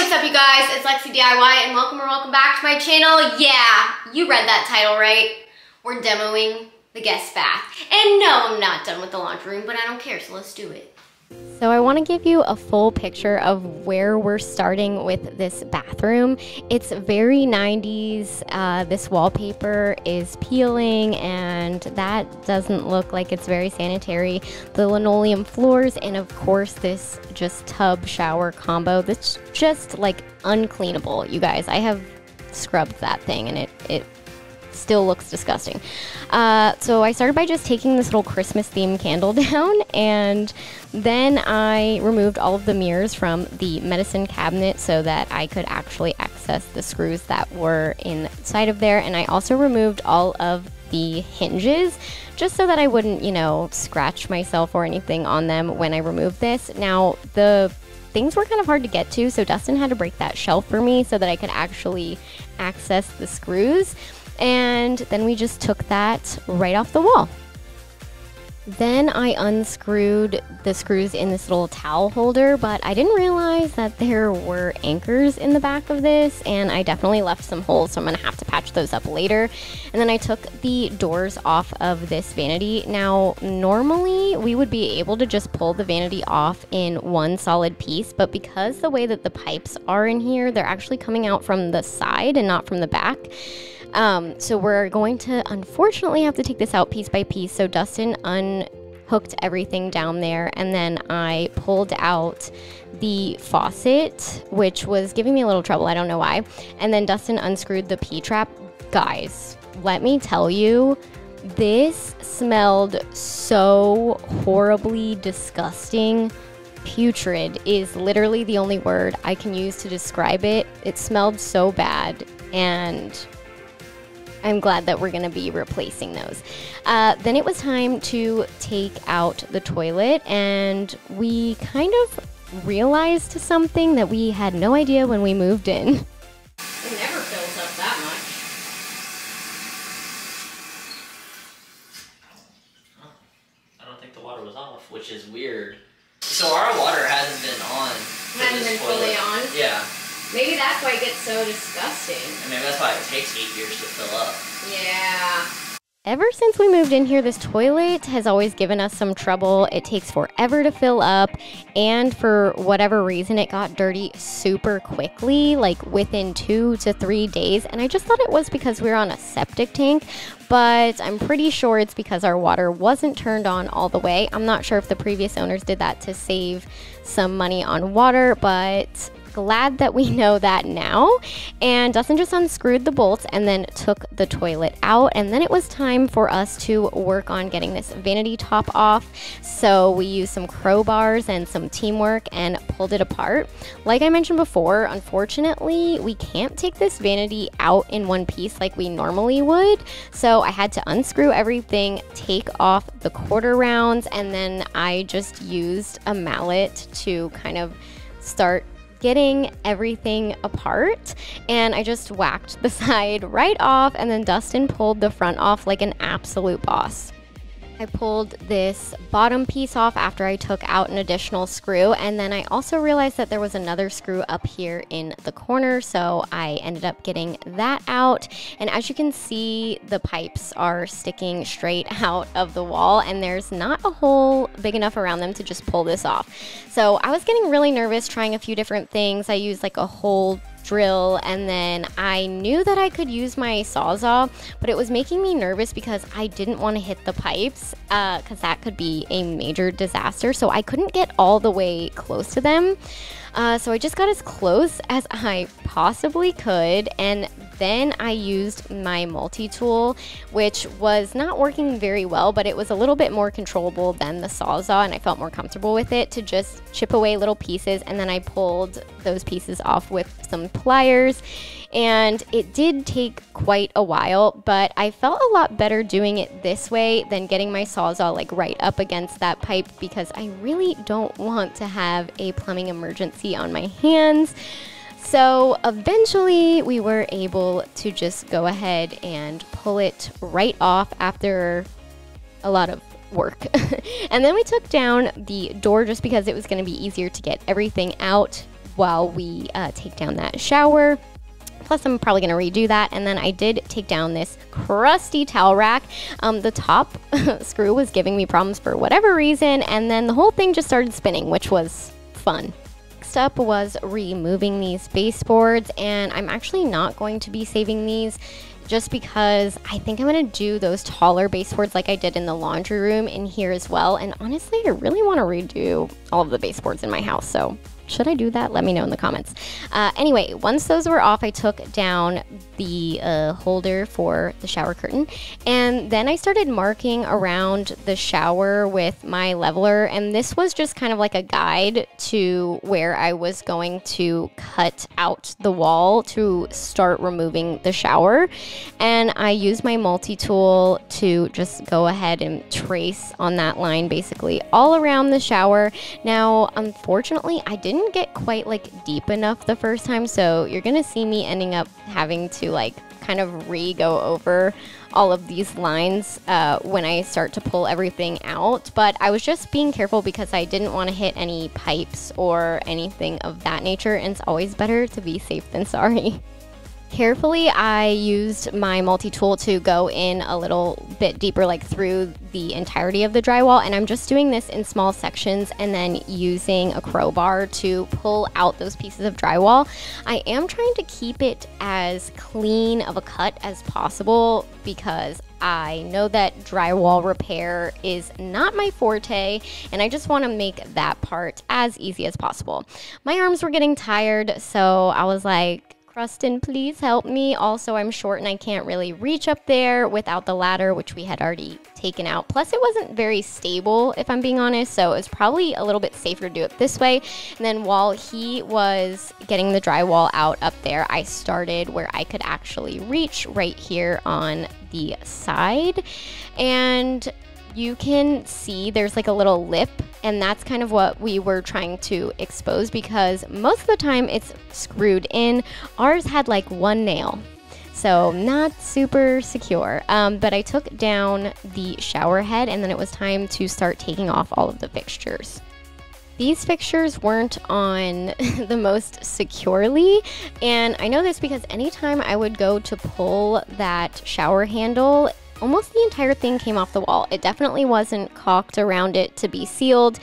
what's up you guys? It's Lexi DIY and welcome back to my channel. Yeah, you read that title right. We're demoing the guest bath. And no, I'm not done with the laundry room, but I don't care, so let's do it. So I want to give you a full picture of where we're starting with this bathroom. It's very 90s. This wallpaper is peeling and that doesn't look like it's very sanitary. The linoleum floors and of course this just tub shower combo that's just like uncleanable, you guys. I have scrubbed that thing and it still looks disgusting. So I started by just taking this little Christmas themed candle down, and then I removed all of the mirrors from the medicine cabinet so that I could actually access the screws that were inside of there. And I also removed all of the hinges just so that I wouldn't, you know, scratch myself or anything on them when I removed this. Now, the things were kind of hard to get to, so Dustin had to break that shelf for me so that I could actually access the screws. And then we just took that right off the wall. Then I unscrewed the screws in this little towel holder, but I didn't realize that there were anchors in the back of this, and I definitely left some holes, so I'm gonna have to patch those up later. And then I took the doors off of this vanity. Now, normally we would be able to just pull the vanity off in one solid piece, but because the way that the pipes are in here, they're actually coming out from the side and not from the back. So we're going to unfortunately have to take this out piece by piece. So Dustin unhooked everything down there, and then I pulled out the faucet, which was giving me a little trouble. I don't know why. And then Dustin unscrewed the P-trap. Guys, let me tell you, this smelled so horribly disgusting. Putrid is literally the only word I can use to describe it. It smelled so bad, and I'm glad that we're going to be replacing those. Then it was time to take out the toilet, and we kind of realized something that we had no idea when we moved in. It never fills up that much. I don't think the water was off, which is weird. So our water hasn't been on. Hasn't been fully on? Yeah. Maybe that's why it gets so disgusting. And maybe that's why it takes 8 years to fill up. Yeah. Ever since we moved in here, this toilet has always given us some trouble. It takes forever to fill up, and for whatever reason, it got dirty super quickly, like within 2 to 3 days. And I just thought it was because we were on a septic tank, but I'm pretty sure it's because our water wasn't turned on all the way. I'm not sure if the previous owners did that to save some money on water, but glad that we know that now. And Dustin just unscrewed the bolts and then took the toilet out, and then it was time for us to work on getting this vanity top off. So we used some crowbars and some teamwork and pulled it apart. Like I mentioned before, unfortunately we can't take this vanity out in one piece like we normally would, so I had to unscrew everything, take off the quarter rounds, and then I just used a mallet to kind of start getting everything apart, and I just whacked the side right off, and then Dustin pulled the front off like an absolute boss. I pulled this bottom piece off after I took out an additional screw, and then I also realized that there was another screw up here in the corner, so I ended up getting that out. And as you can see, the pipes are sticking straight out of the wall, and there's not a hole big enough around them to just pull this off. So I was getting really nervous trying a few different things. I used like a hole drill, and then I knew that I could use my Sawzall, but it was making me nervous because I didn't want to hit the pipes because that could be a major disaster. So I couldn't get all the way close to them. So I just got as close as I possibly could, and then I used my multi-tool, which was not working very well, but it was a little bit more controllable than the Sawzall, and I felt more comfortable with it to just chip away little pieces, and then I pulled those pieces off with some pliers. And it did take quite a while, but I felt a lot better doing it this way than getting my Sawzall like right up against that pipe, because I really don't want to have a plumbing emergency on my hands. So eventually we were able to just go ahead and pull it right off after a lot of work. And then we took down the door just because it was going to be easier to get everything out while we take down that shower. Plus, I'm probably going to redo that. And then I did take down this crusty towel rack. The top screw was giving me problems for whatever reason. And then the whole thing just started spinning, which was fun. Next up was removing these baseboards. And I'm actually not going to be saving these just because I think I'm going to do those taller baseboards like I did in the laundry room in here as well. And honestly, I really want to redo all of the baseboards in my house. So should I do that? Let me know in the comments. Anyway, once those were off, I took down the holder for the shower curtain. And then I started marking around the shower with my leveler. And this was just kind of like a guide to where I was going to cut out the wall to start removing the shower. And I used my multi-tool to just go ahead and trace on that line basically all around the shower. Now, unfortunately, I didn't get quite like deep enough the first time, so you're gonna see me ending up having to like kind of go over all of these lines when I start to pull everything out. But I was just being careful because I didn't want to hit any pipes or anything of that nature, and it's always better to be safe than sorry. Carefully, I used my multi-tool to go in a little bit deeper, like through the entirety of the drywall, and I'm just doing this in small sections and then using a crowbar to pull out those pieces of drywall. I am trying to keep it as clean of a cut as possible because I know that drywall repair is not my forte, and I just want to make that part as easy as possible. My arms were getting tired, so I was like, Kristen, please help me. Also, I'm short and I can't really reach up there without the ladder, which we had already taken out. Plus, it wasn't very stable, if I'm being honest, so it was probably a little bit safer to do it this way. And then while he was getting the drywall out up there, I started where I could actually reach right here on the side. And you can see there's like a little lip, and that's kind of what we were trying to expose because most of the time it's screwed in. Ours had like one nail, so not super secure. But I took down the shower head, and then it was time to start taking off all of the fixtures. These fixtures weren't on the most securely, and I know this because anytime I would go to pull that shower handle, almost the entire thing came off the wall. It definitely wasn't caulked around it to be sealed,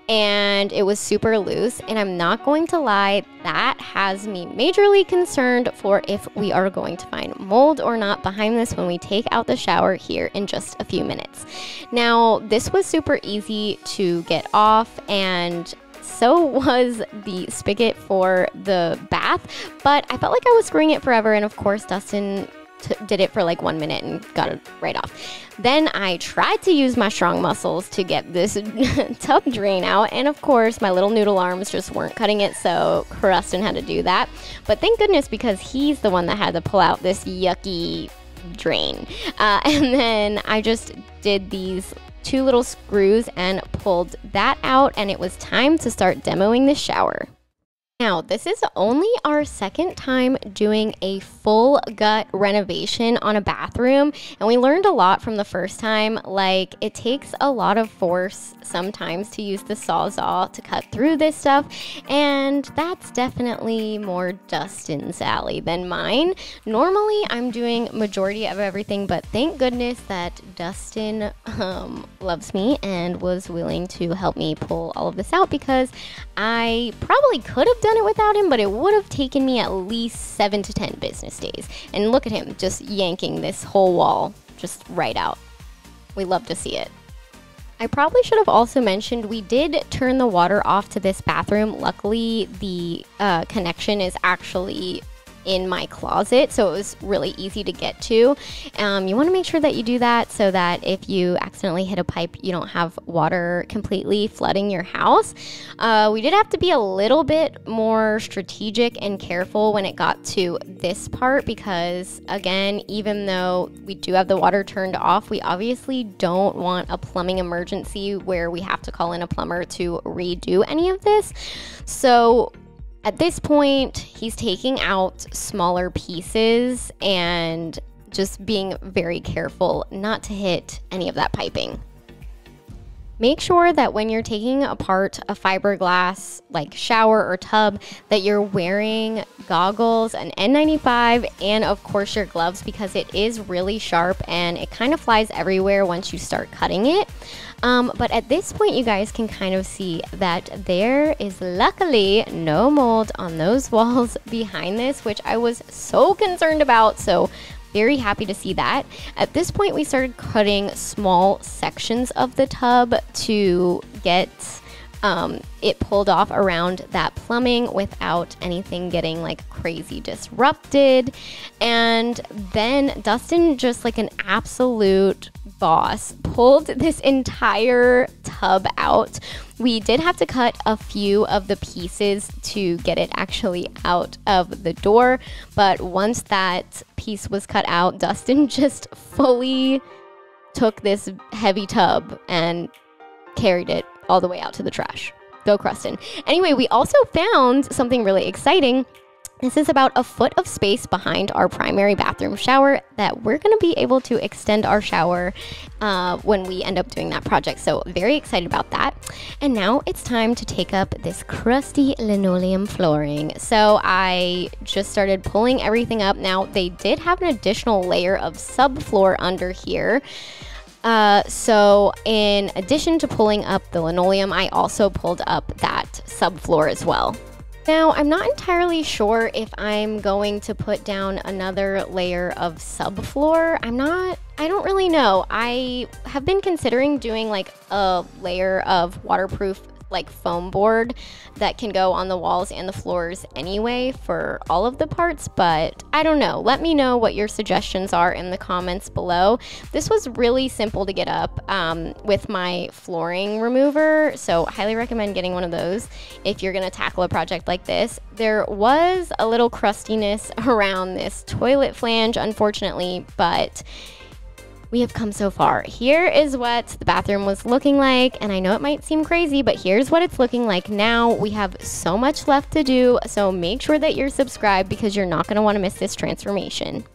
and it was super loose. And I'm not going to lie, that has me majorly concerned for if we are going to find mold or not behind this when we take out the shower here in just a few minutes. Now, this was super easy to get off, and so was the spigot for the bath, but I felt like I was screwing it forever, and of course Dustin did it for like 1 minute and got it right off. Then I tried to use my strong muscles to get this tough drain out, and of course my little noodle arms just weren't cutting it, so Kristen had to do that. But thank goodness, because he's the one that had to pull out this yucky drain. And then I just did these 2 little screws and pulled that out, and it was time to start demoing the shower. Now, this is only our second time doing a full gut renovation on a bathroom, and we learned a lot from the first time. Like, it takes a lot of force sometimes to use the Sawzall to cut through this stuff, and that's definitely more Dustin's alley than mine. Normally, I'm doing majority of everything, but thank goodness that Dustin loves me and was willing to help me pull all of this out, because I probably could have done it without him, but it would have taken me at least 7 to 10 business days. And look at him just yanking this whole wall just right out. We love to see it. I probably should have also mentioned we did turn the water off to this bathroom. Luckily, the connection is actually in my closet, so it was really easy to get to. You want to make sure that you do that so that if you accidentally hit a pipe, you don't have water completely flooding your house. We did have to be a little bit more strategic and careful when it got to this part because, again, even though we do have the water turned off, we obviously don't want a plumbing emergency where we have to call in a plumber to redo any of this. So at this point, he's taking out smaller pieces and just being very careful not to hit any of that piping. Make sure that when you're taking apart a fiberglass like shower or tub that you're wearing goggles, an N95, and of course your gloves, because it is really sharp and it kind of flies everywhere once you start cutting it. But at this point, you guys can kind of see that there is luckily no mold on those walls behind this, which I was so concerned about. So very happy to see that. At this point, we started cutting small sections of the tub to get it pulled off around that plumbing without anything getting like crazy disrupted. And then Dustin, just like an absolute boss, pulled this entire tub out. We did have to cut a few of the pieces to get it actually out of the door, but once that piece was cut out, Dustin just fully took this heavy tub and carried it all the way out to the trash. Go Crustin. Anyway, we also found something really exciting. This is about a foot of space behind our primary bathroom shower that we're going to be able to extend our shower when we end up doing that project. So very excited about that. And now it's time to take up this crusty linoleum flooring. So I just started pulling everything up. Now they did have an additional layer of subfloor under here. So in addition to pulling up the linoleum, I also pulled up that subfloor as well. Now, I'm not entirely sure if I'm going to put down another layer of subfloor. I don't really know. I have been considering doing like a layer of waterproof like foam board that can go on the walls and the floors anyway for all of the parts, but I don't know. Let me know what your suggestions are in the comments below. This was really simple to get up with my flooring remover, so highly recommend getting one of those if you're gonna tackle a project like this. There was a little crustiness around this toilet flange, unfortunately, but we have come so far. Here is what the bathroom was looking like, and I know it might seem crazy, but here's what it's looking like now. We have so much left to do, so make sure that you're subscribed because you're not going to want to miss this transformation.